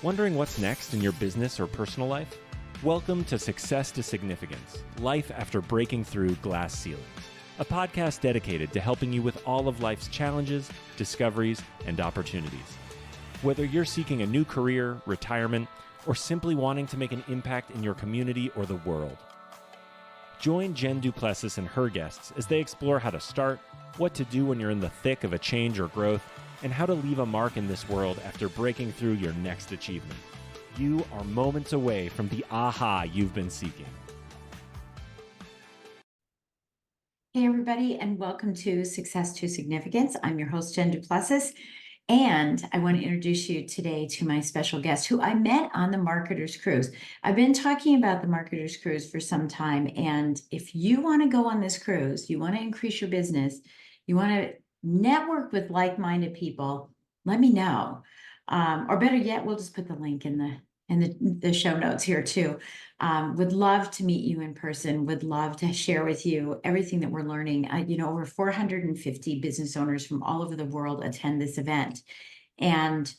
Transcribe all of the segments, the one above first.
Wondering what's next in your business or personal life? Welcome to Success to Significance, Life After Breaking Through Glass Ceilings, a podcast dedicated to helping you with all of life's challenges, discoveries, and opportunities. Whether you're seeking a new career, retirement, or simply wanting to make an impact in your community or the world. Join Jen Plessis and her guests as they explore how to start, what to do when you're in the thick of a change or growth, and how to leave a mark in this world after breaking through your next achievement. You are moments away from the aha you've been seeking. Hey, everybody, and welcome to Success to Significance. I'm your host, Jen Plessis, and I want to introduce you today to my special guest who I met on the Marketer's Cruise. I've been talking about the Marketer's Cruise for some time, and if you want to go on this cruise, you want to increase your business, you want to network with like-minded people, let me know. Or better yet, we'll just put the link in the show notes here too. Would love to meet you in person, would love to share with you everything that we're learning. Over 450 business owners from all over the world attend this event. And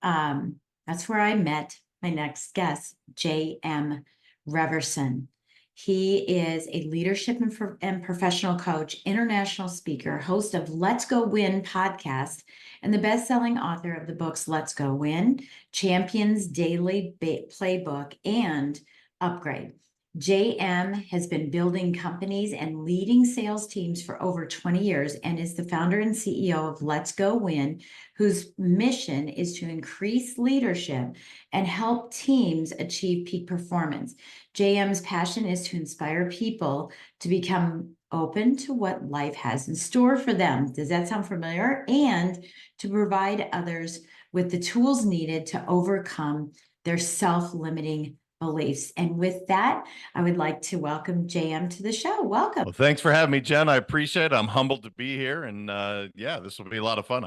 that's where I met my next guest, JM Ryerson. He is a leadership and professional coach, international speaker, host of Let's Go Win podcast, and the best-selling author of the books Let's Go Win, Champions Daily Playbook, and Upgrade. JM has been building companies and leading sales teams for over 20 years and is the founder and CEO of Let's Go Win, whose mission is to increase leadership and help teams achieve peak performance. JM's passion is to inspire people to become open to what life has in store for them. Does that sound familiar? And to provide others with the tools needed to overcome their self-limiting beliefs. And with that, I would like to welcome JM to the show. Welcome. Well, thanks for having me, Jen. I appreciate it. I'm humbled to be here. And this will be a lot of fun.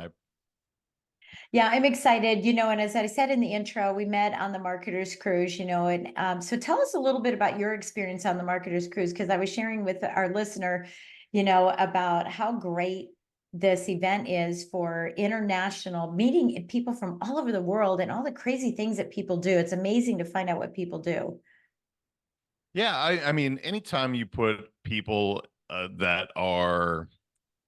Yeah, I'm excited. And as I said in the intro, we met on the Marketer's Cruise, and so tell us a little bit about your experience on the Marketer's Cruise, because I was sharing with our listener, about how great this event is for international meeting people from all over the world and all the crazy things that people do. It's amazing to find out what people do. Yeah, I mean, anytime you put people that are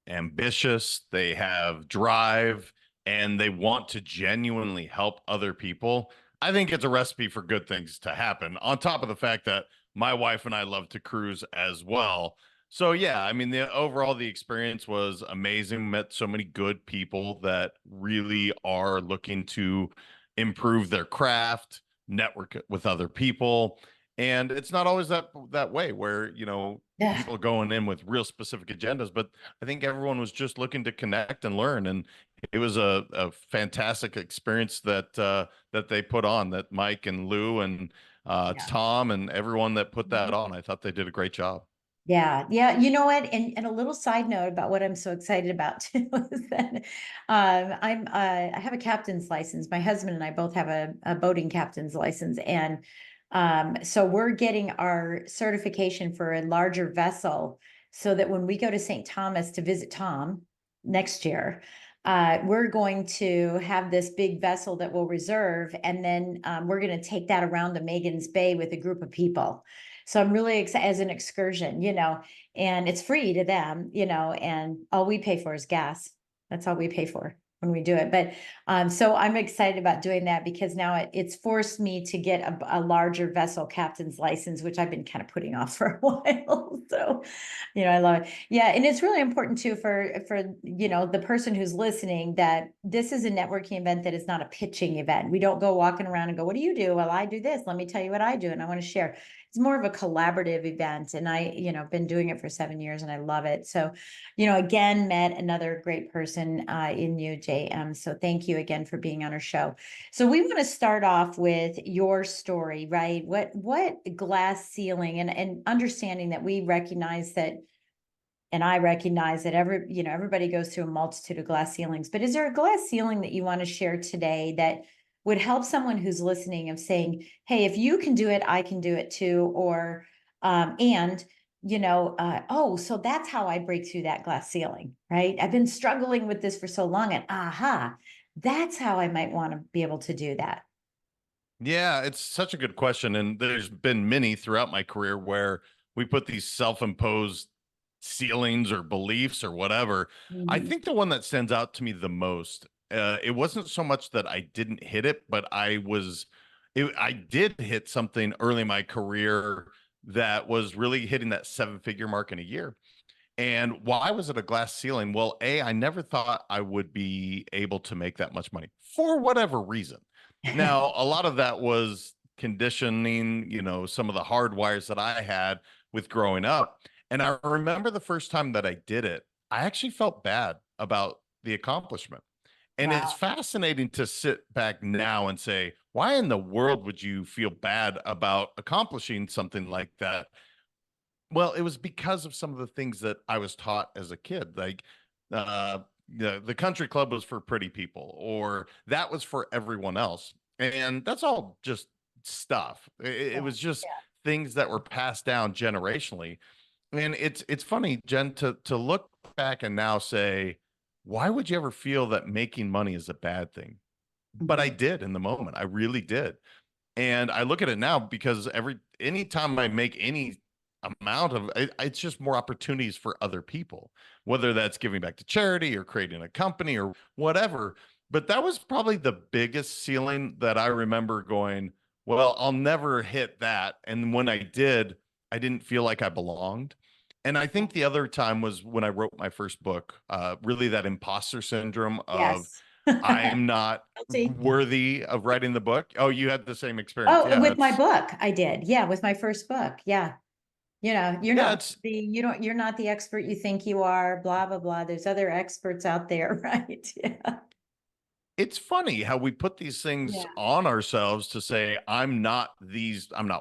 ambitious, they have drive, and they want to genuinely help other people, I think it's a recipe for good things to happen, on top of the fact that my wife and I love to cruise as well. So yeah, I mean, the experience was amazing. Met so many good people that really are looking to improve their craft, network with other people. And it's not always that way where, people going in with real specific agendas, but I think everyone was just looking to connect and learn. And it was a fantastic experience that they put on, that Mike and Lou and Tom and everyone that put that on. I thought they did a great job. Yeah. You know what? And a little side note about what I'm so excited about too is that I have a captain's license. My husband and I both have a boating captain's license, and so we're getting our certification for a larger vessel, so that when we go to St. Thomas to visit Tom next year, we're going to have this big vessel that we'll reserve, and then we're going to take that around to Megan's Bay with a group of people. So I'm really excited, as an excursion, and it's free to them, and all we pay for is gas. That's all we pay for when we do it. But so I'm excited about doing that, because now it's forced me to get a larger vessel captain's license, which I've been kind of putting off for a while. So, I love it. Yeah. And it's really important too for, the person who's listening, that this is a networking event that is not a pitching event. We don't go walking around and go, what do you do? Well, I do this. Let me tell you what I do. And I want to share. It's more of a collaborative event. And I, been doing it for 7 years and I love it. So, again, met another great person in you, JM. So thank you again for being on our show. So we want to start off with your story, right? What glass ceiling, and understanding that we recognize that, and I recognize that everybody goes through a multitude of glass ceilings, but is there a glass ceiling that you want to share today that would help someone who's listening, of saying, hey, if you can do it, I can do it too. Or, so that's how I break through that glass ceiling, right? I've been struggling with this for so long, and that's how I might want to be able to do that. Yeah, it's such a good question. And there's been many throughout my career where we put these self-imposed ceilings or beliefs or whatever. I Mhm. think the one that stands out to me the most, it wasn't so much that I didn't hit it, but I did hit something early in my career that was really hitting that seven-figure mark in a year. And why was it a glass ceiling? Well, I never thought I would be able to make that much money for whatever reason. Now, a lot of that was conditioning, some of the hard wires that I had with growing up. And I remember the first time that I did it, I actually felt bad about the accomplishment. And it's Wow. fascinating to sit back now and say, why in the world would you feel bad about accomplishing something like that? Well, it was because of some of the things that I was taught as a kid, like the country club was for pretty people, or that was for everyone else, and that's all just stuff. It Yeah. was just Yeah. things that were passed down generationally, and it's funny, Jen, to look back and now say, why would you ever feel that making money is a bad thing? But I Mhm. did in the moment. I really did. And I look at it now because anytime I make any amount of it's just more opportunities for other people, whether that's giving back to charity or creating a company or whatever. But that was probably the biggest ceiling that I remember going, well, I'll never hit that. And when I did, I didn't feel like I belonged. And I think the other time was when I wrote my first book, really that imposter syndrome of Yes. I'm not Guilty. worthy of writing the book. Oh, you had the same experience. Oh, Yeah, with my book, I did. Yeah, with my first book. Yeah. You're yeah, not you're not the expert you think you are, blah, blah, blah. There's other experts out there, right? Yeah. it's funny how we put these things Yeah. on ourselves to say I'm not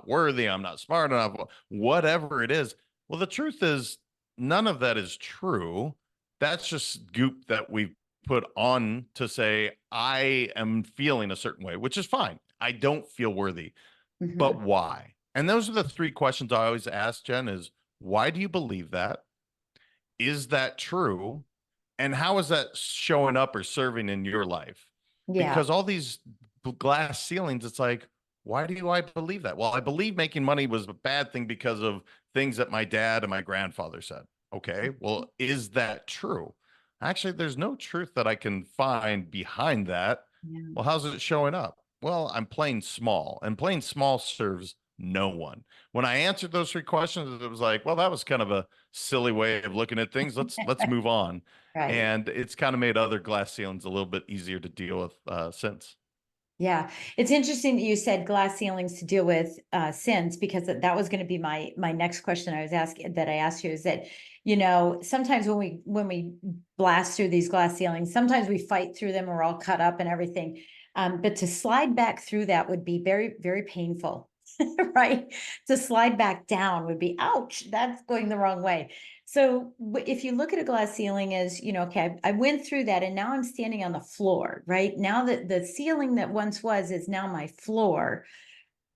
worthy, I'm not smart enough, whatever it is. Well, the truth is none of that is true. That's just goop that we put on to say I am feeling a certain way, which is fine. I don't feel worthy. But Mhm. why? And those are the three questions I always ask, Jen, is why do you believe that? Is that true? And how is that showing up or serving in your life? Yeah. Because all these glass ceilings, it's like, why do I believe that? Well, I believe making money was a bad thing because of things that my dad and my grandfather said. Okay, well, is that true? Actually, there's no truth that I can find behind that. Yeah. Well, how's it showing up? Well, I'm playing small, and playing small serves no one. When I answered those three questions, it was like, well, that was kind of a silly way of looking at things. Let's move on. Right. And it's kind of made other glass ceilings a little bit easier to deal with since. Yeah. It's interesting that you said glass ceilings to deal with sins, because that was going to be my next question I asked you, is that, sometimes when we blast through these glass ceilings, sometimes we fight through them, we're all cut up and everything. But to slide back through that would be very, very painful. Right? To slide back down would be, ouch, that's going the wrong way. So if you look at a glass ceiling as, okay, I went through that and now I'm standing on the floor, right? Now that the ceiling that once was is now my floor.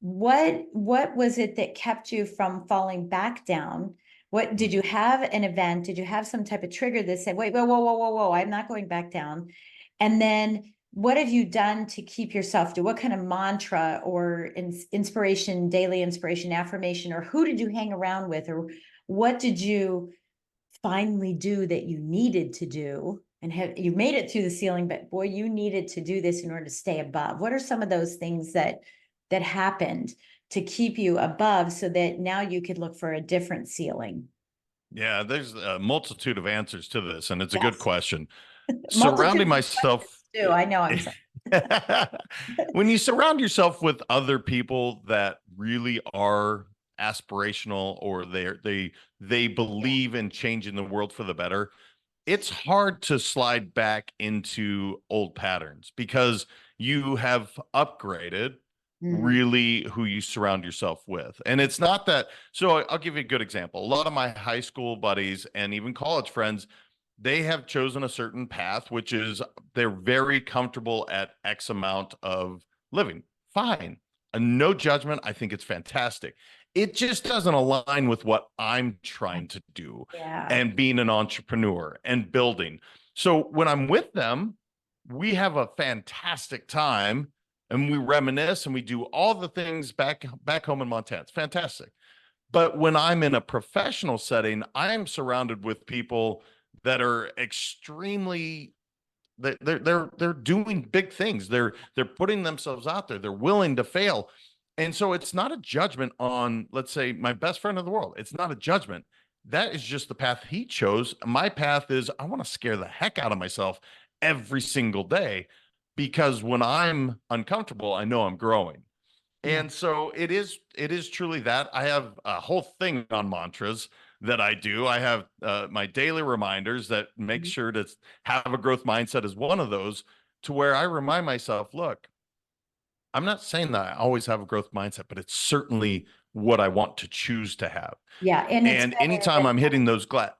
What was it that kept you from falling back down? What did you have an event? Did you have some type of trigger that said, wait, whoa, whoa, whoa, whoa, whoa, I'm not going back down? And then what have you done to keep yourself to what kind of mantra or inspiration, daily inspiration, affirmation, or who did you hang around with, or what did you finally do that you needed to do, and you made it through the ceiling, but boy, you needed to do this in order to stay above? What are some of those things that happened to keep you above so that now you could look for a different ceiling? Yeah, there's a multitude of answers to this, and it's a good Yes. question. Multitude Surrounding of questions myself, too. I know, I'm sorry. when you surround yourself with other people that really are aspirational or they Yeah. believe in changing the world for the better, it's hard to slide back into old patterns because you have upgraded Mhm. really who you surround yourself with. And it's not that, so I'll give you a good example. A lot of my high school buddies and even college friends, they have chosen a certain path, which is they're very comfortable at X amount of living. Fine. No judgment. I think it's fantastic. It just doesn't align with what I'm trying to do Yeah. and being an entrepreneur and building. So when I'm with them, we have a fantastic time. and we reminisce and we do all the things back home in Montana. It's fantastic. But when I'm in a professional setting, I'm surrounded with people that are extremely they're doing big things. They're putting themselves out there. They're willing to fail. And so it's not a judgment on, let's say, my best friend in the world. It's not a judgment. That is just the path he chose. My path is I want to scare the heck out of myself every single day, because when I'm uncomfortable, I know I'm growing. And so it is truly that. I have a whole thing on mantras that I do. I have my daily reminders that make sure to have a growth mindset as one of those, to where I remind myself, look, I'm not saying that I always have a growth mindset, but it's certainly what I want to choose to have. Yeah, and it's And better anytime than, I'm hitting those what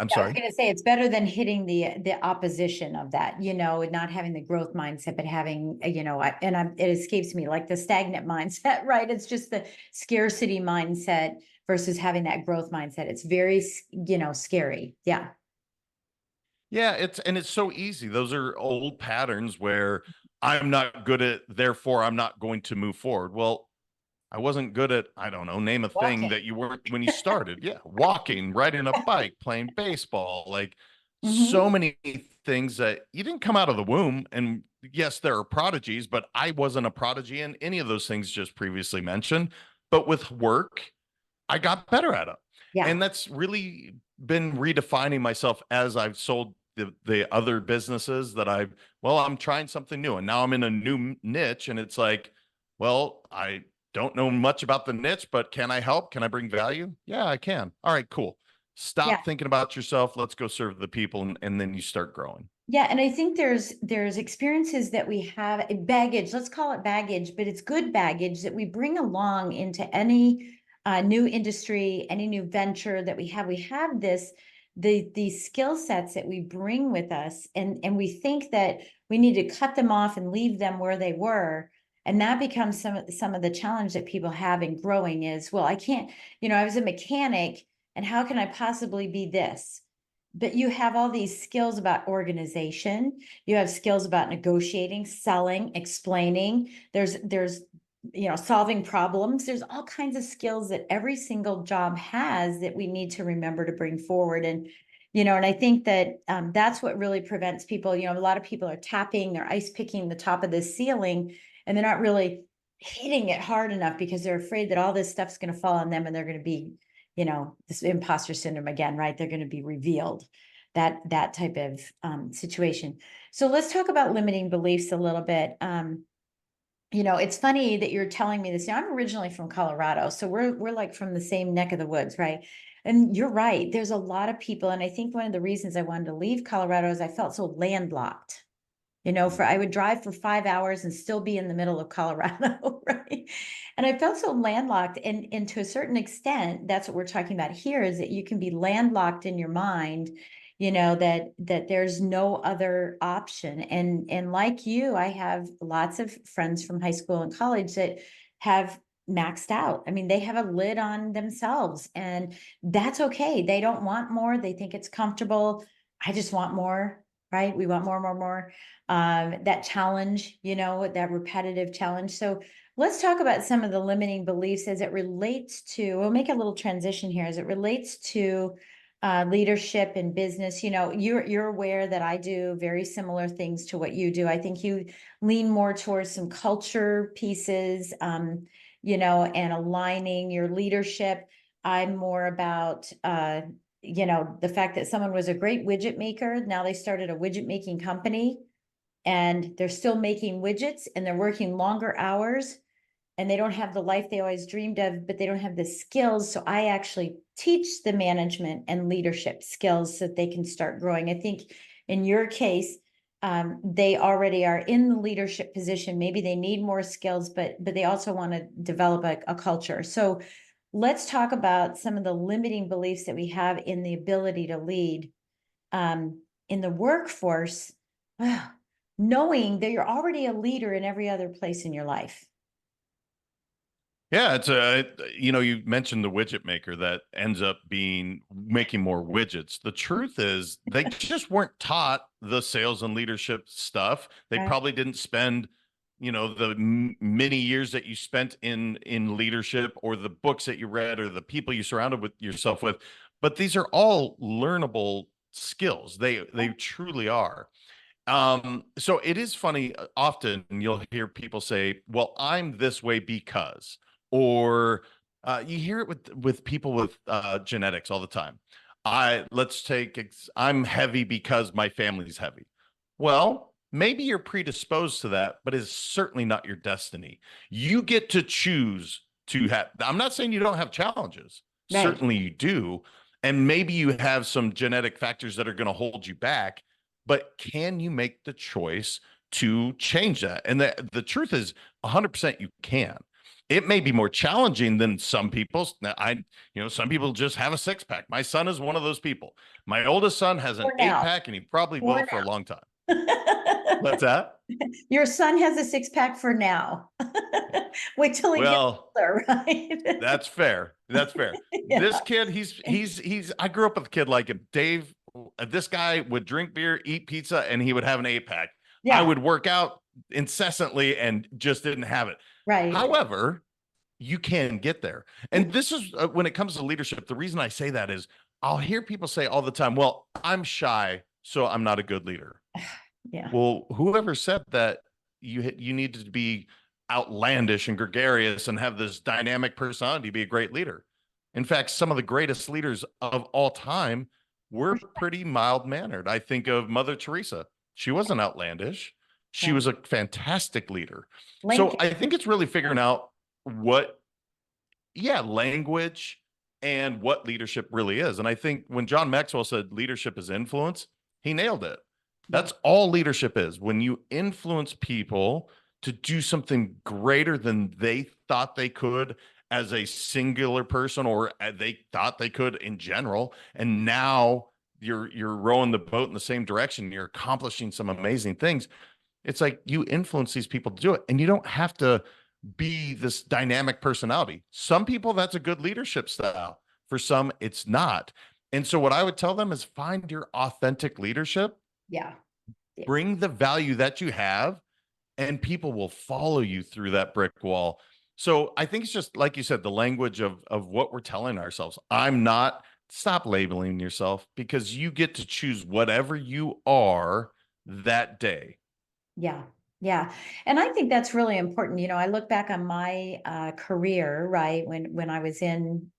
I'm I was sorry. gonna say, it's better than hitting the opposition of that, not having the growth mindset, but having, it escapes me, like the stagnant mindset, right? It's just the scarcity mindset versus having that growth mindset. It's very, scary. Yeah. Yeah, it's so easy. Those are old patterns where I'm not good at, therefore I'm not going to move forward. Well, I wasn't good at, I don't know, name a thing Walking. that you weren't when you started. Yeah, walking, riding a bike, playing baseball, like Mhm. so many things that you didn't come out of the womb. And yes, there are prodigies, but I wasn't a prodigy in any of those things just previously mentioned. But with work, I got better at it. Yeah. And that's really been redefining myself as I've sold the other businesses that I'm trying something new. And now I'm in a new niche, and it's like, well, I don't know much about the niche, but can I help? Can I bring value? Yeah, I can. All right, cool. Yeah. Stop thinking about yourself. Let's go serve the people. And then you start growing. Yeah, and I think there's experiences that we have, baggage, let's call it baggage, but it's good baggage that we bring along into any new industry, any new venture that we have. We have these skill sets that we bring with us, and we think that we need to cut them off and leave them where they were. And that becomes some of the challenge that people have in growing is, well, I can't, I was a mechanic, and how can I possibly be this? But you have all these skills about organization. You have skills about negotiating, selling, explaining. There's solving problems. There's all kinds of skills that every single job has that we need to remember to bring forward. And I think that that's what really prevents people. A lot of people are tapping, they're ice picking the top of the ceiling, and they're not really hitting it hard enough because they're afraid that all this stuff's going to fall on them and they're going to be this imposter syndrome again, right? They're going to be revealed, that type of situation. So let's talk about limiting beliefs a little bit. It's funny that you're telling me this. I'm originally from Colorado, so we're like from the same neck of the woods, right? And you're right. There's a lot of people, and I think one of the reasons I wanted to leave Colorado is I felt so landlocked. I would drive for 5 hours and still be in the middle of Colorado, right? And I felt so landlocked. And to a certain extent, that's what we're talking about here, is that you can be landlocked in your mind, that there's no other option. And like you, I have lots of friends from high school and college that have maxed out. I mean, they have a lid on themselves, and that's okay. They don't want more. They think it's comfortable. I just want more, right? We want more, more, more. That challenge, that repetitive challenge. So let's talk about some of the limiting beliefs as it relates to, we'll make a little transition here as it relates to leadership and business. You're aware that I do very similar things to what you do. I think you lean more towards some culture pieces, and aligning your leadership. I'm more about, the fact that someone was a great widget maker. Now they started a widget making company, and they're still making widgets, and they're working longer hours, and they don't have the life they always dreamed of, but they don't have the skills. So I actually teach the management and leadership skills so that they can start growing. I think in your case, they already are in the leadership position. Maybe they need more skills, but they also want to develop a culture. So let's talk about some of the limiting beliefs that we have in the ability to lead in the workforce, knowing that you're already a leader in every other place in your life. Yeah, you mentioned the widget maker that ends up making more widgets. The truth is they just weren't taught the sales and leadership stuff. They Right. probably didn't spend many years that you spent in leadership, or the books that you read, or the people you surrounded with yourself with, but these are all learnable skills. They truly are. So it is funny. Often you'll hear people say, well, I'm this way because, or you hear it with people with genetics all the time. I'm heavy because my family's heavy. Well, maybe you're predisposed to that, but it's certainly not your destiny. You get to choose to have, I'm not saying you don't have challenges. Right. Certainly you do. And maybe you have some genetic factors that are going to hold you back, but can you make the choice to change that? And the truth is 100% you can. It may be more challenging than some people's. Now, some people just have a six pack. My son is one of those people. My oldest son has an For eight now. pack, and he probably For will for a now. long time. What's that? Your son has a six pack for now. Wait till he gets Well, older, right? that's fair. That's fair. Yeah. This kid, I grew up with a kid like him. Dave, this guy would drink beer, eat pizza, and he would have an eight pack. I Yeah, would work out incessantly and just didn't have it. right. However, you can get there. And this is when it comes to leadership. The reason I say that is I'll hear people say all the time, well, I'm shy, so I'm not a good leader. Yeah. Well, whoever said that you need to be outlandish and gregarious and have this dynamic personality to be a great leader? In fact, some of the greatest leaders of all time were pretty mild-mannered. I think of Mother Teresa. She wasn't outlandish. She Yeah. was a fantastic leader. So Lincoln. I think it's really figuring out language and what leadership really is. And I think when John Maxwell said leadership is influence, he nailed it. That's all leadership is. When you influence people to do something greater than they thought they could as a singular person, or they thought they could in general, and now you're rowing the boat in the same direction, you're accomplishing some amazing things. It's like you influence these people to do it, and you don't have to be this dynamic personality. Some people, that's a good leadership style. For some, it's not. And so what I would tell them is find your authentic leadership, Yeah. Yeah. bring the value that you have, and people will follow you through that brick wall. So I think it's just like you said, the language of what we're telling ourselves. Stop labeling yourself, because you get to choose whatever you are that day. Yeah. Yeah. And I think that's really important. I look back on my career, right? When I was in,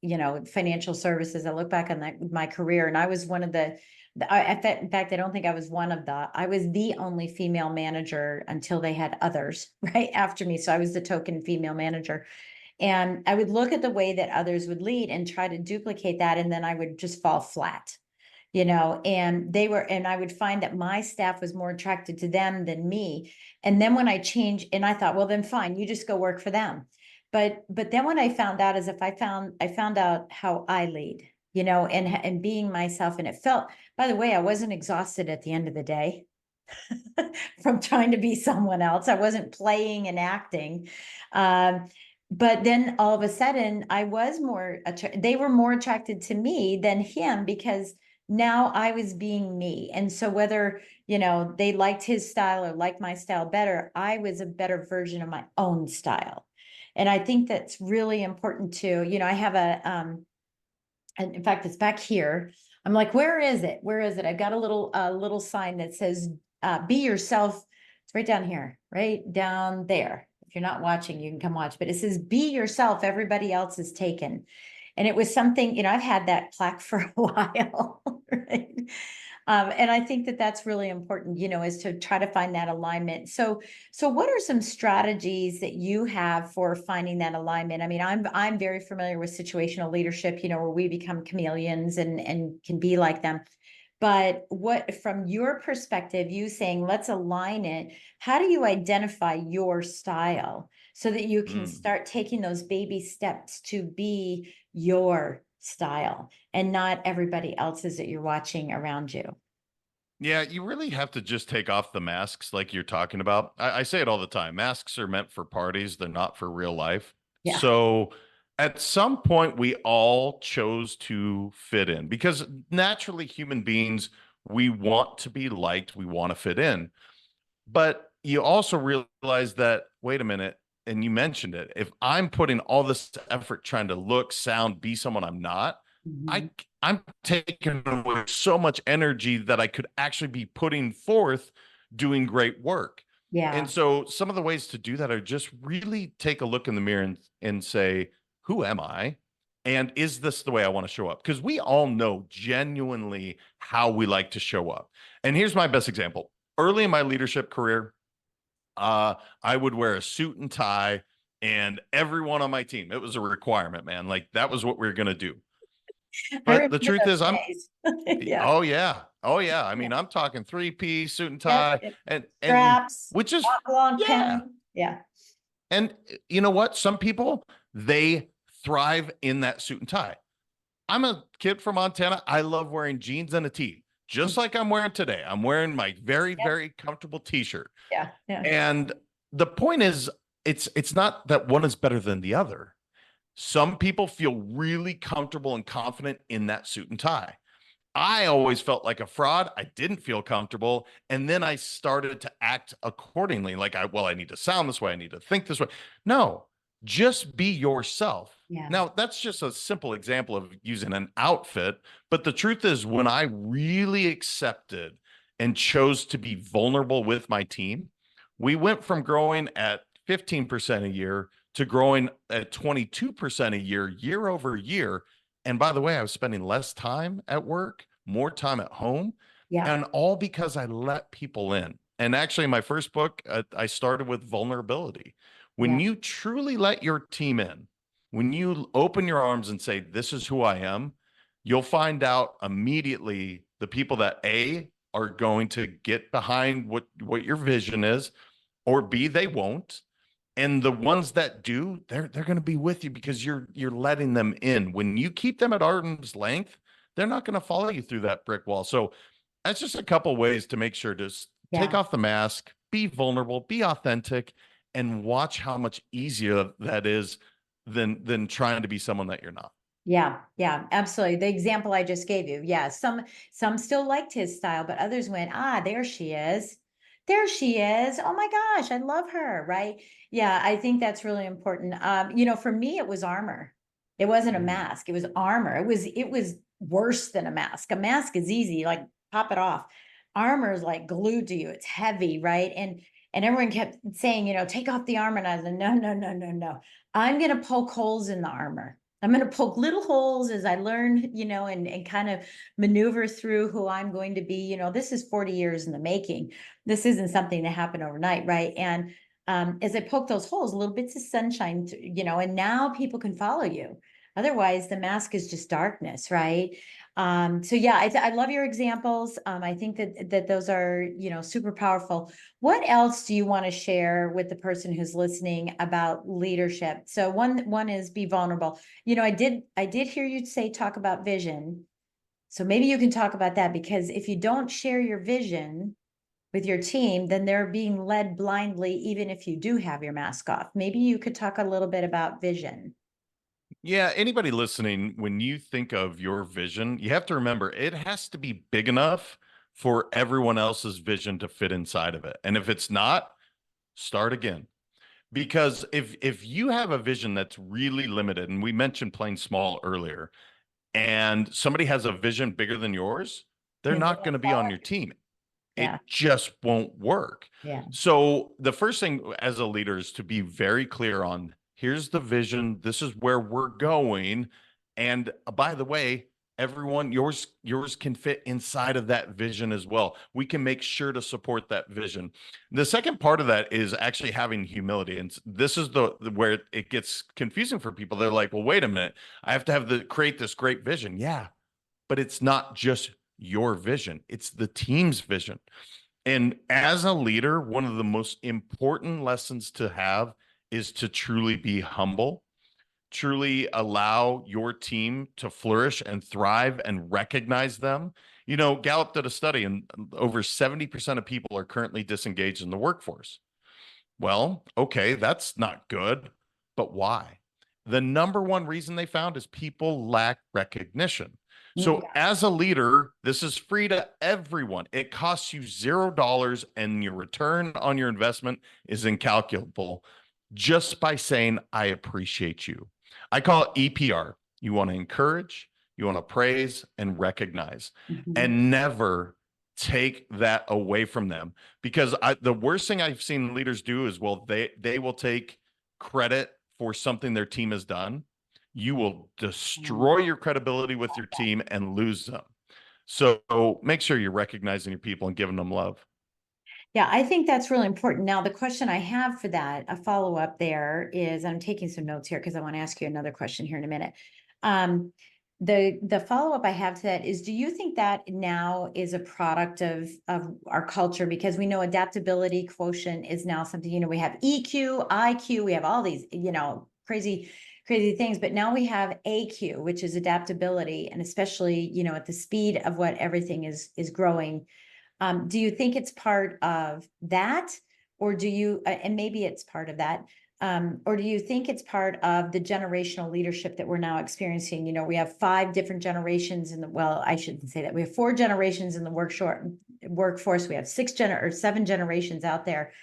financial services, I look back on my career, and I was one of in fact, I don't think I was I was the only female manager until they had others right after me. So I was the token female manager. And I would look at the way that others would lead and try to duplicate that. And then I would just fall flat, and I would find that my staff was more attracted to them than me. And then when I changed, and I thought, well, then fine, you just go work for them. But then what I found out is I found out how I lead, and being myself. And it felt, by the way, I wasn't exhausted at the end of the day from trying to be someone else. I wasn't playing and acting. But then all of a sudden they were more attracted to me than him, because now I was being me. And so whether, they liked his style or liked my style better, I was a better version of my own style. And I think that's really important too. I have and in fact, it's back here. I'm like, where is it? Where is it? I've got a little sign that says, be yourself. It's right down here, right down there. If you're not watching, you can come watch, but it says, be yourself. Everybody else is taken. And it was something, I've had that plaque for a while, right? And I think that that's really important, is to try to find that alignment. So what are some strategies that you have for finding that alignment? I mean, I'm very familiar with situational leadership, where we become chameleons and can be like them. But from your perspective, you saying, let's align it, how do you identify your style so that you can start taking those baby steps to be your style and not everybody else's that you're watching around you? Yeah, you really have to just take off the masks like you're talking about. I say it all the time. Masks are meant for parties, they're not for real life. Yeah. So at some point, we all chose to fit in, because naturally, human beings, we want to be liked, we want to fit in. But you also realize that, wait a minute, and you mentioned it, if I'm putting all this effort trying to look, sound, be someone I'm not, Mhm. I'm taking away so much energy that I could actually be putting forth doing great work. Yeah. And so some of the ways to do that are just really take a look in the mirror and say, who am I? And is this the way I want to show up? Because we all know genuinely how we like to show up. And here's my best example. Early in my leadership career, I would wear a suit and tie, and everyone on my team, it was a requirement, man. Like that was what we were going to do. I But remember the truth is, those days. Yeah. oh yeah, oh yeah. I Yeah. mean, I'm talking 3-piece suit and Yep. tie, Yep. and Straps, which is long yeah. pen. Yeah. And you know what? Some people they thrive in that suit and tie. I'm a kid from Montana. I love wearing jeans and a tee, just like I'm wearing today. I'm wearing my very, Yep. very comfortable t-shirt. Yeah. Yeah. And the point is, it's not that one is better than the other. Some people feel really comfortable and confident in that suit and tie. I always felt like a fraud. I didn't feel comfortable. And then I started to act accordingly. Like, I need to sound this way. I need to think this way. No, just be yourself. Yeah. Now, that's just a simple example of using an outfit. But the truth is, when I really accepted and chose to be vulnerable with my team, we went from growing at 15% a year to growing at 22% a year, year over year. And by the way, I was spending less time at work, more time at home, Yeah. and all because I let people in. And actually, my first book, I started with vulnerability. When Yeah. you truly let your team in, when you open your arms and say, this is who I am, you'll find out immediately the people that A, are going to get behind what your vision is, or B, they won't. And the ones that do, they're going to be with you because you're letting them in. When you keep them at arm's length, they're not going to follow you through that brick wall. So that's just a couple ways to make sure to take Yeah. off the mask, be vulnerable, be authentic, and watch how much easier that is than trying to be someone that you're not. Yeah, yeah, absolutely. The example I just gave you. Yeah, some still liked his style, but others went, ah, there she is. There she is. Oh my gosh, I love her, right? Yeah, I think that's really important. For me, it was armor. It wasn't a Mm. mask, it was armor. It was worse than a mask. A mask is easy, like pop it off. Armor is like glued to you, it's heavy, right? And everyone kept saying, take off the armor. And I was like, no, no, no, no, no. I'm gonna poke holes in the armor. I'm going to poke little holes as I learn, and kind of maneuver through who I'm going to be. This is 40 years in the making. This isn't something that happened overnight, right? And as I poke those holes, little bits of sunshine, and now people can follow you. Otherwise, the mask is just darkness, right? So yeah, I love your examples. I think that those are, super powerful. What else do you want to share with the person who's listening about leadership? So one is be vulnerable. I did hear you say talk about vision. So maybe you can talk about that, because if you don't share your vision with your team, then they're being led blindly, even if you do have your mask off. Maybe you could talk a little bit about vision. Yeah, anybody listening, when you think of your vision, you have to remember it has to be big enough for everyone else's vision to fit inside of it. And if it's not, start again. Because if you have a vision that's really limited, and we mentioned playing small earlier, and somebody has a vision bigger than yours, they're Yeah, they not going won't to be follow on your you. team. Yeah, It just won't work. yeah, So the first thing as a leader is to be very clear on, here's the vision, this is where we're going. And by the way, everyone, yours can fit inside of that vision as well. We can make sure to support that vision. The second part of that is actually having humility. And this is where it gets confusing for people. They're like, well, wait a minute, I have to create this great vision. Yeah, but it's not just your vision, it's the team's vision. And as a leader, one of the most important lessons to have is to truly be humble, truly allow your team to flourish and thrive and recognize them. Gallup did a study, and over 70% of people are currently disengaged in the workforce. Well, okay, that's not good, but why? The number one reason they found is people lack recognition. So as a leader, this is free to everyone. It costs you $0 and your return on your investment is incalculable just by saying, I appreciate you. I call it EPR. You want to encourage, you want to praise and recognize, and never take that away from them. Because the worst thing I've seen leaders do is, well, they will take credit for something their team has done. You will destroy your credibility with your team and lose them. So make sure you're recognizing your people and giving them love. Yeah, I think that's really important. Now, the question I have for that, a follow-up there is, I'm taking some notes here because I want to ask you another question here in a minute. The follow-up I have to that is, do you think that now is a product of our culture? Because we know adaptability quotient is now something, we have EQ, IQ, we have all these, crazy things, but now we have AQ, which is adaptability, and especially, at the speed of what everything is growing. Do you think it's part of that, or do you, and maybe it's part of that, or do you think it's part of the generational leadership that we're now experiencing? We have 5 different generations well, I shouldn't say that. We have 4 generations in the workforce. We have 7 generations out there.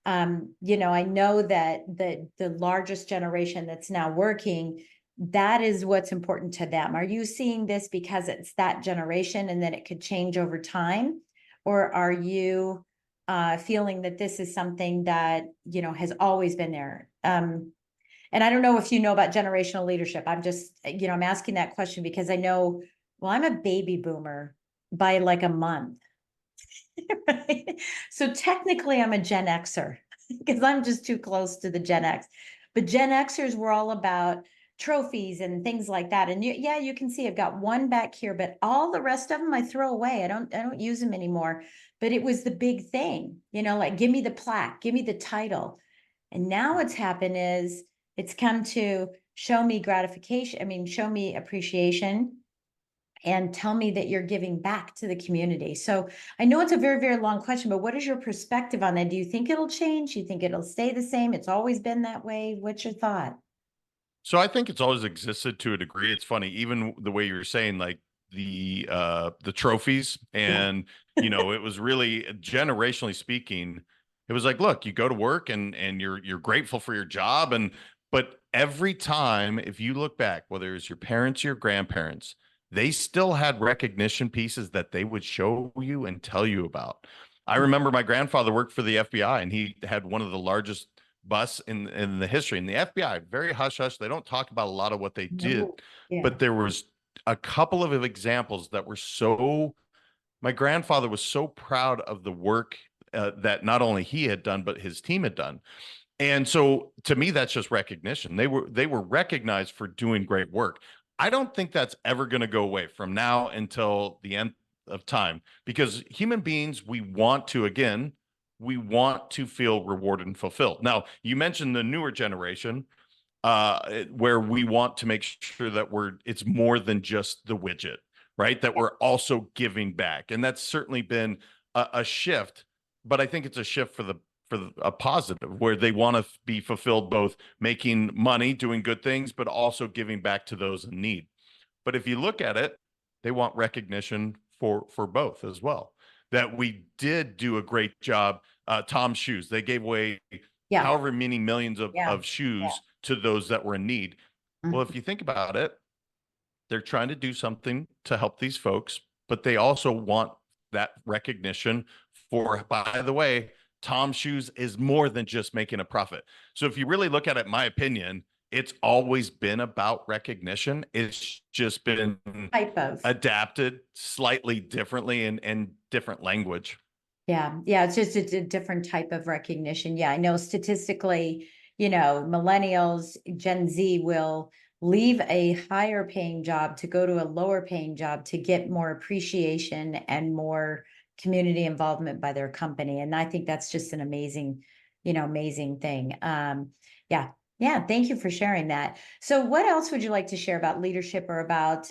I know that the largest generation that's now working, that is what's important to them. Are you seeing this because it's that generation and that it could change over time? Or are you feeling that this is something that, has always been there? And I don't know if you know about generational leadership. I'm just, I'm asking that question because I know, well, I'm a baby boomer by like a month. Right? So technically I'm a Gen Xer because I'm just too close to the Gen X. But Gen Xers were all about trophies and things like that. And you can see I've got one back here, but all the rest of them I throw away. I don't use them anymore. But it was the big thing, like give me the plaque, give me the title. And now what's happened is it's come to show me gratification. Show me appreciation and tell me that you're giving back to the community. So I know it's a very, very long question, but what is your perspective on that? Do you think it'll change? Do you think it'll stay the same? It's always been that way. What's your thought? So I think it's always existed to a degree. It's funny, even the way you're saying, like the trophies, and it was really, generationally speaking, it was like, look, you go to work and you're grateful for your job, but every time, if you look back, whether it's your parents or your grandparents, they still had recognition pieces that they would show you and tell you about. I remember my grandfather worked for the FBI, and he had one of the largest bus in the history. And the FBI, very hush hush. They don't talk about a lot of what they did, but there was a couple of examples that were my grandfather was so proud of the work that not only he had done, but his team had done. And so to me, that's just recognition. They were recognized for doing great work. I don't think that's ever going to go away from now until the end of time, because human beings, we want to feel rewarded and fulfilled. Now, you mentioned the newer generation, where we want to make sure that it's more than just the widget, right? That we're also giving back. And that's certainly been a shift, but I think it's a shift for a positive, where they want to be fulfilled, both making money, doing good things, but also giving back to those in need. But if you look at it, they want recognition for both as well. That we did do a great job. Tom's shoes, they gave away however many millions of shoes to those that were in need. Well, if you think about it, they're trying to do something to help these folks, but they also want that recognition for, by the way, Tom's shoes is more than just making a profit. So if you really look at it, in my opinion, it's always been about recognition. It's just been adapted slightly differently in different language. Yeah. It's just a different type of recognition. Yeah. I know statistically, millennials, Gen Z will leave a higher paying job to go to a lower paying job to get more appreciation and more community involvement by their company. And I think that's just an amazing thing. Yeah. Thank you for sharing that. So what else would you like to share about leadership or about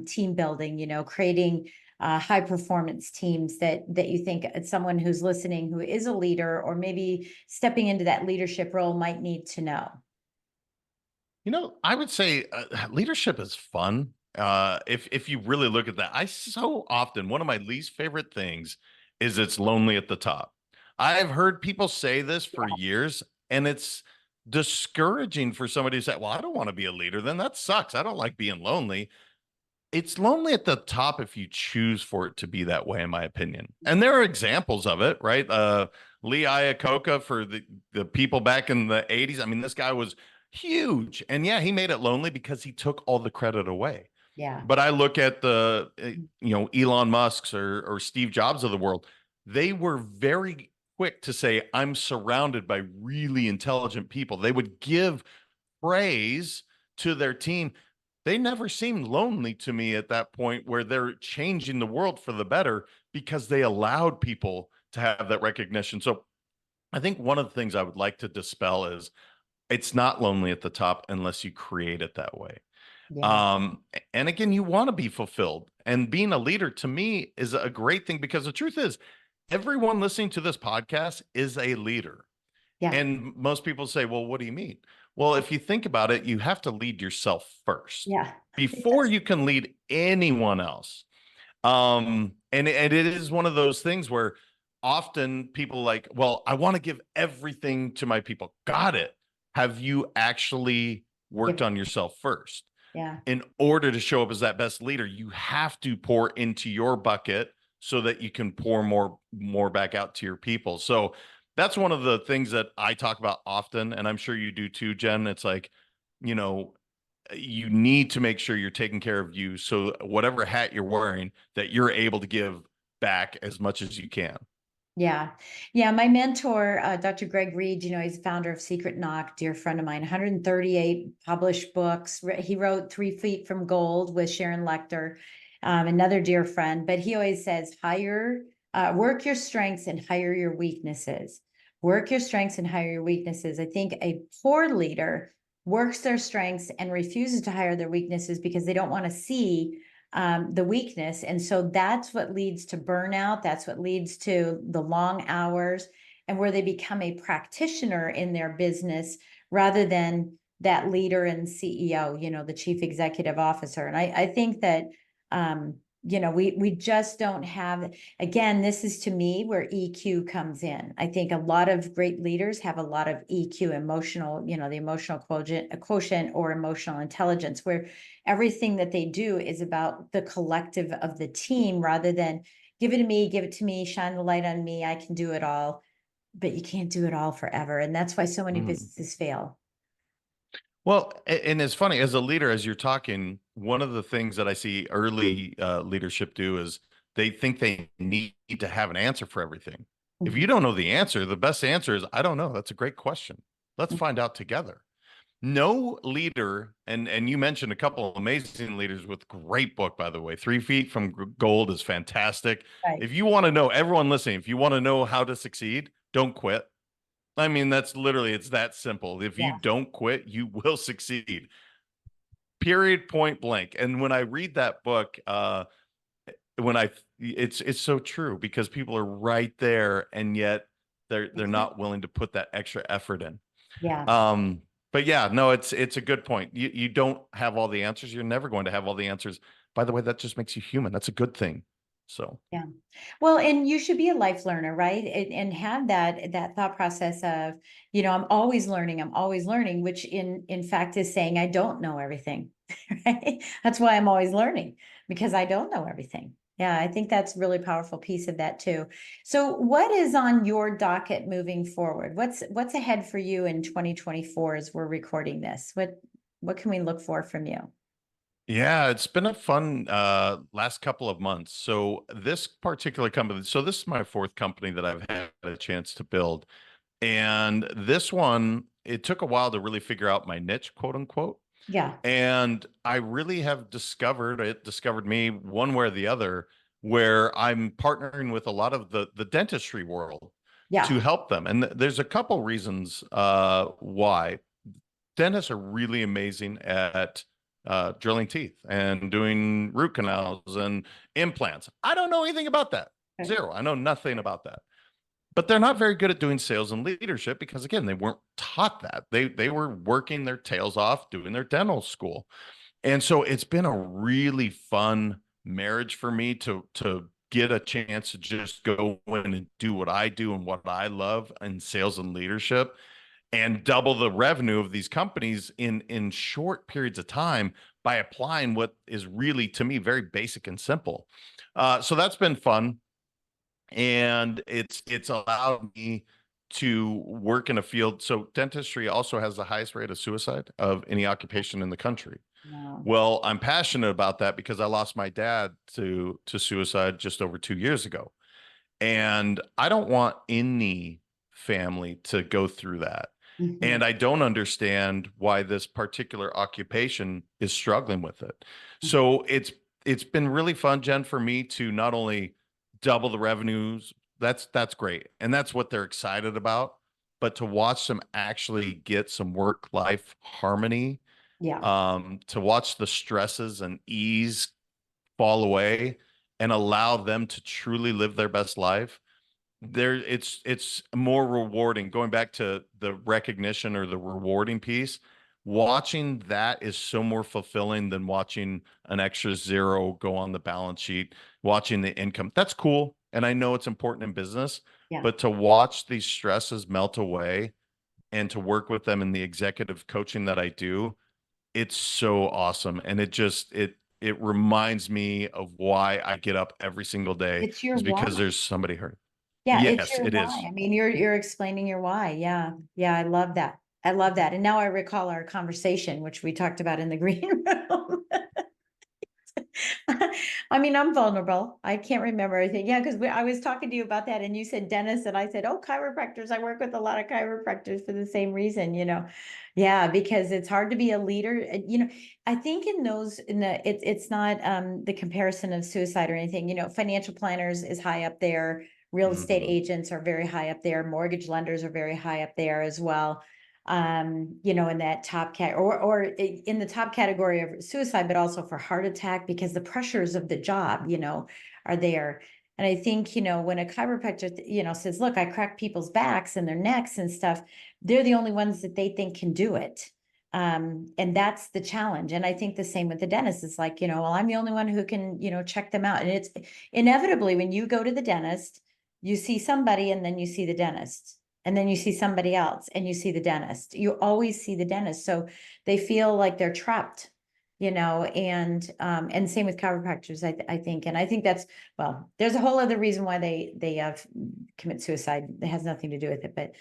team building, creating high performance teams that you think someone who's listening, who is a leader or maybe stepping into that leadership role, might need to know? I would say leadership is fun. If you really look at that, I so often, one of my least favorite things is it's lonely at the top. I've heard people say this for years, and it's discouraging for somebody to say, well, I don't want to be a leader. Then that sucks. I don't like being lonely. It's lonely at the top if you choose for it to be that way, in my opinion. And there are examples of it, right? Lee Iacocca, for the people back in the 80s. I mean, this guy was huge. And yeah, he made it lonely because he took all the credit away. Yeah. But I look at the, Elon Musk's or Steve Jobs of the world. They were very quick to say, I'm surrounded by really intelligent people. They would give praise to their team. They never seemed lonely to me at that point where they're changing the world for the better because they allowed people to have that recognition. So I think one of the things I would like to dispel is it's not lonely at the top unless you create it that way. Yeah. And again, you want to be fulfilled. And being a leader to me is a great thing because the truth is, everyone listening to this podcast is a leader. Yeah. And most people say, well, what do you mean? Well, if you think about it, you have to lead yourself first Yeah. before you can lead anyone else. And it is one of those things where often people like, well, I want to give everything to my people. Got it. Have you actually worked on yourself first? Yeah. In order to show up as that best leader, you have to pour into your bucket so that you can pour more back out to your people. So that's one of the things that I talk about often, and I'm sure you do too, Jen. It's like, you need to make sure you're taking care of you, so whatever hat you're wearing, that you're able to give back as much as you can. Yeah. Yeah. My mentor, Dr. Greg Reed, he's founder of Secret Knock, dear friend of mine, 138 published books. He wrote 3 Feet from Gold with Sharon Lechter, another dear friend, but he always says, work your strengths and hire your weaknesses. Work your strengths and hire your weaknesses. I think a poor leader works their strengths and refuses to hire their weaknesses because they don't want to see the weakness. And so that's what leads to burnout. That's what leads to the long hours and where they become a practitioner in their business rather than that leader and CEO, the chief executive officer. And I think that, we just don't have, again, this is to me where EQ comes in. I think a lot of great leaders have a lot of EQ, emotional, the emotional quotient or emotional intelligence, where everything that they do is about the collective of the team rather than give it to me, shine the light on me, I can do it all. But you can't do it all forever. And that's why so many businesses fail. Well, and it's funny, as a leader, as you're talking, one of the things that I see early leadership do is they think they need to have an answer for everything. If you don't know the answer, the best answer is, I don't know. That's a great question. Let's find out together. No leader, and you mentioned a couple of amazing leaders with great book, by the way. 3 Feet from Gold is fantastic. Right. If you want to know, everyone listening, if you want to know how to succeed, don't quit. I mean, that's literally, it's that simple. If you don't quit, you will succeed. Period, point blank. And when I read that book, it's so true because people are right there and yet they're not willing to put that extra effort in. Yeah. But yeah, no, it's a good point. You don't have all the answers. You're never going to have all the answers. By the way, that just makes you human. That's a good thing. So yeah. Well, and you should be a life learner, right? And have that thought process of, I'm always learning, which in fact is saying I don't know everything. Right? That's why I'm always learning, because I don't know everything. Yeah, I think that's a really powerful piece of that too. So what is on your docket moving forward? What's ahead for you in 2024 as we're recording this? What can we look for from you? yeah, it's been a fun last couple of months. So this particular company, so this is my 4th company that I've had a chance to build. And this one, it took a while to really figure out my niche, quote unquote. Yeah. And I really have discovered me one way or the other, where I'm partnering with a lot of the dentistry world to Yeah. help them. And there's a couple reasons why. Dentists are really amazing at drilling teeth and doing root canals and implants. I don't know anything about that. Okay. Zero. I know nothing about that. But they're not very good at doing sales and leadership because, again, they weren't taught that. They were working their tails off doing their dental school. And so it's been a really fun marriage for me to get a chance to just go in and do what I do and what I love in sales and leadership and double the revenue of these companies in short periods of time by applying what is really, to me, very basic and simple. So that's been fun, and it's allowed me to work in a field. So dentistry also has the highest rate of suicide of any occupation in the country. Wow. Well, I'm passionate about that because I lost my dad to suicide just over 2 years ago. And I don't want any family to go through that. Mhm. And I don't understand why this particular occupation is struggling with it. So it's been really fun, Jen, for me to not only double the revenues, that's great. And that's what they're excited about, but to watch them actually get some work-life harmony, Yeah. to watch the stresses and ease fall away and allow them to truly live their best life. There, it's more rewarding. Going back to the recognition or the rewarding piece, watching that is so more fulfilling than watching an extra zero go on the balance sheet, watching the income. That's cool, and I know it's important in business, Yeah. but to watch these stresses melt away and to work with them in the executive coaching that I do, it's so awesome. And it reminds me of why I get up every single day, It's your is because why. there's somebody hurt. Yeah, it's Yes, your it why. is. I mean, you're explaining your why. Yeah. Yeah, I love that. I love that. And now I recall our conversation, which we talked about in the green room. I mean, I'm vulnerable. I can't remember everything. Yeah, because I was talking to you about that, and you said dentist, and I said, oh, chiropractors. I work with a lot of chiropractors for the same reason, you know. Yeah, because it's hard to be a leader. You know, I think in those in the it's not the comparison of suicide or anything. You know, financial planners is high up there. Real estate Mhm. agents are very high up there. Mortgage lenders are very high up there as well. You know, in that top cat or in the top category of suicide, but also for heart attack, because the pressures of the job, you know, are there. And I think, you know, when a chiropractor, you know, says, look, I crack people's backs and their necks and stuff, they're the only ones that they think can do it. And that's the challenge. And I think the same with the dentist. It's like, you know, well, I'm the only one who can, you know, check them out. And it's inevitably when you go to the dentist, you see somebody and then you see the dentist and then you see somebody else and you see the dentist. You always see the dentist. So they feel like they're trapped, you know, and same with chiropractors, I think. And I think that's, well, there's a whole other reason why they commit suicide. It has nothing to do with it. But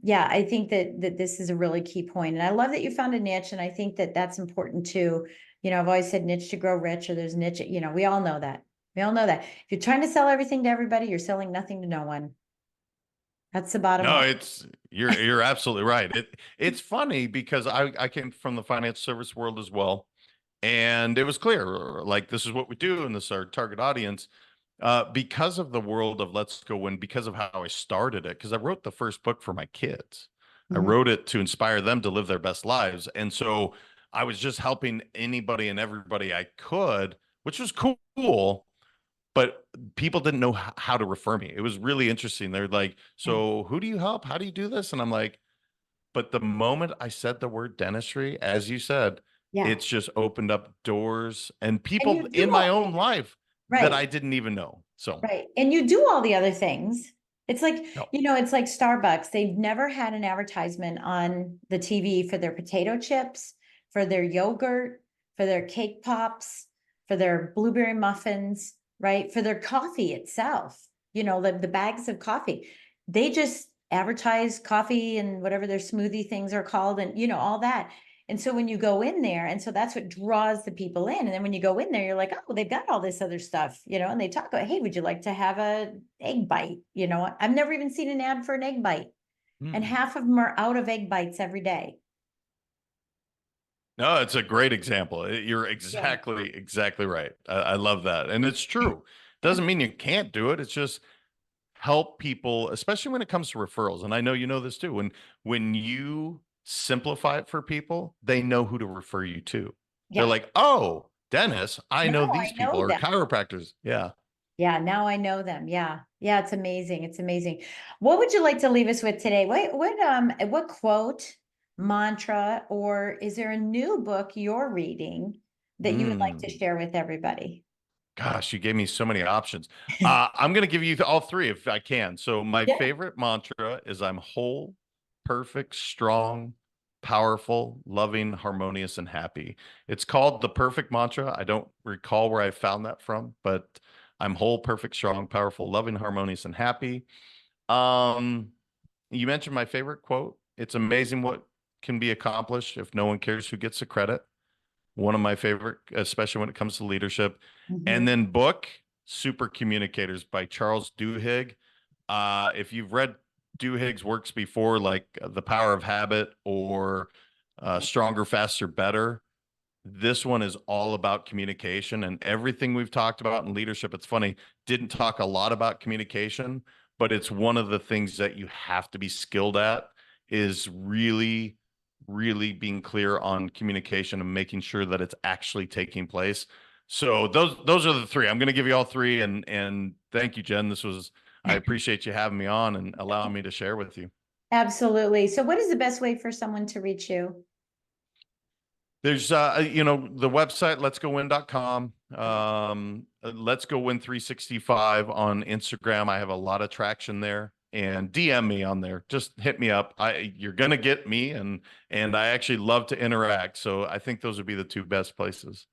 yeah, I think that this is a really key point. And I love that you found a niche. And I think that that's important too. You know, I've always said niche to grow rich, or there's niche, you know, we all know that. We all know that. If you're trying to sell everything to everybody, you're selling nothing to no one. That's the bottom No, line. it's you're absolutely right. It's funny because I came from the finance service world as well, and it was clear, like, this is what we do and this is our target audience. Because of the world of Let's Go Win, because of how I started it, because I wrote the first book for my kids. I Mhm. wrote it to inspire them to live their best lives. And so I was just helping anybody and everybody I could, which was cool, but people didn't know how to refer me. It was really interesting. They're like, Yeah. so who do you help? How do you do this? And I'm like, but the moment I said the word dentistry, as you said, Yeah. it's just opened up doors and And people you in do my all, own life that right, I didn't even know. So, right. And you do all the other things. It's like, no. you know, it's like Starbucks. They've never had an advertisement on the TV for their potato chips, for their yogurt, for their cake pops, for their blueberry muffins, right? For their coffee itself, you know, the bags of coffee. They just advertise coffee and whatever their smoothie things are called and, you know, all that. And so when you go in there, and so that's what draws the people in. And then when you go in there, you're like, oh, they've got all this other stuff, you know, and they talk about, hey, would you like to have a egg bite? You know, I've never even seen an ad for an egg bite. And Mm. half of them are out of egg bites every day. No, it's a great example. You're Yeah. exactly right. I love that. And it's true. Doesn't mean you can't do it. It's just help people, especially when it comes to referrals. And I know you know this too. When you simplify it for people, they know who to refer you to. They're Yeah. like, oh, Dennis, I know Now these I people, know or them. chiropractors. Yeah. Yeah, now I know them. Yeah. Yeah, it's amazing. It's amazing. What would you like to leave us with today? What quote mantra, or is there a new book you're reading that you would like to share with everybody? Gosh, you gave me so many options. I'm going to give you all three if I can. So my Yeah. favorite mantra is I'm whole, perfect, strong, powerful, loving, harmonious, and happy. It's called the perfect mantra. I don't recall where I found that from, but I'm whole, perfect, strong, powerful, loving, harmonious, and happy. You mentioned my favorite quote. It's amazing what can be accomplished if no one cares who gets the credit. One of my favorite, especially when it comes to leadership. And then book, Super Communicators by Charles Duhigg. If you've read Duhigg's works before, like The Power of Habit or Stronger, Faster, Better, this one is all about communication, and everything we've talked about in leadership. It's funny, didn't talk a lot about communication, but it's one of the things that you have to be skilled at, is really being clear on communication and making sure that it's actually taking place. So those are the three. I'm going to give you all three, and thank you, Jen. I appreciate you having me on and allowing me to share with you. Absolutely. So what is the best way for someone to reach you? There's the website, letsgowin.com, Let's Go Win 365 on Instagram. I have a lot of traction there, and DM me on there. Just hit me up. You're going to get me, and I actually love to interact. So I think those would be the two best places.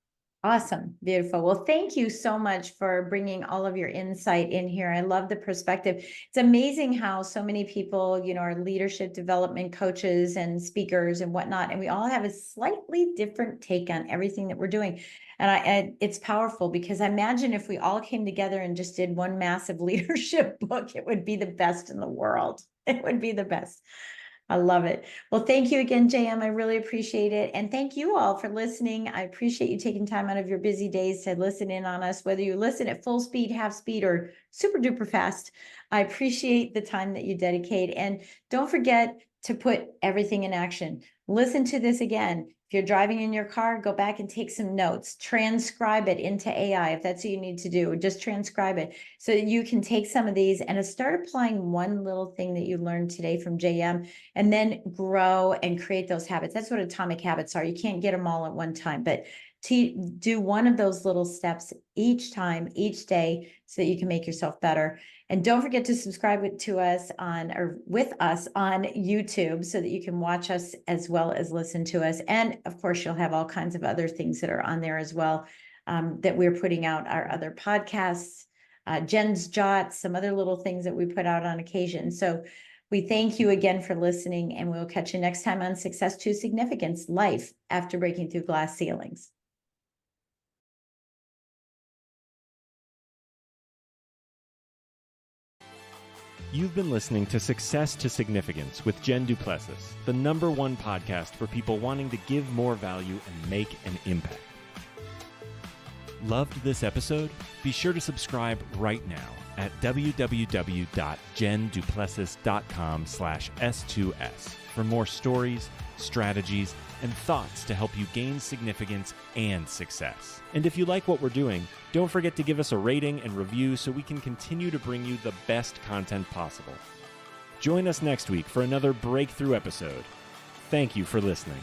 Awesome. Beautiful. Well, thank you so much for bringing all of your insight in here. I love the perspective. It's amazing how so many people, are leadership development coaches and speakers and whatnot, and we all have a slightly different take on everything that we're doing. And it's powerful, because I imagine if we all came together and just did one massive leadership book, it would be the best in the world. It would be the best. I love it. Well, thank you again, JM. I really appreciate it. And thank you all for listening. I appreciate you taking time out of your busy days to listen in on us, whether you listen at full speed, half speed, or super duper fast. I appreciate the time that you dedicate. And don't forget to put everything in action. Listen to this again. If you're driving in your car, go back and take some notes, transcribe it into AI. If that's what you need to do, just transcribe it so that you can take some of these and start applying one little thing that you learned today from JM, and then grow and create those habits. That's what atomic habits are. You can't get them all at one time, but to do one of those little steps each time, each day, so that you can make yourself better. And don't forget to subscribe to us with us on YouTube, so that you can watch us as well as listen to us. And of course, you'll have all kinds of other things that are on there as well, that we're putting out, our other podcasts, Jen's Jots, some other little things that we put out on occasion. So we thank you again for listening, and we'll catch you next time on Success to Significance, Life After Breaking Through Glass Ceilings. You've been listening to Success to Significance with Jen du Plessis, the #1 podcast for people wanting to give more value and make an impact. Loved this episode? Be sure to subscribe right now at www.jenduplessis.com/S2S for more stories, strategies, and thoughts to help you gain significance and success. And if you like what we're doing, don't forget to give us a rating and review so we can continue to bring you the best content possible. Join us next week for another breakthrough episode. Thank you for listening.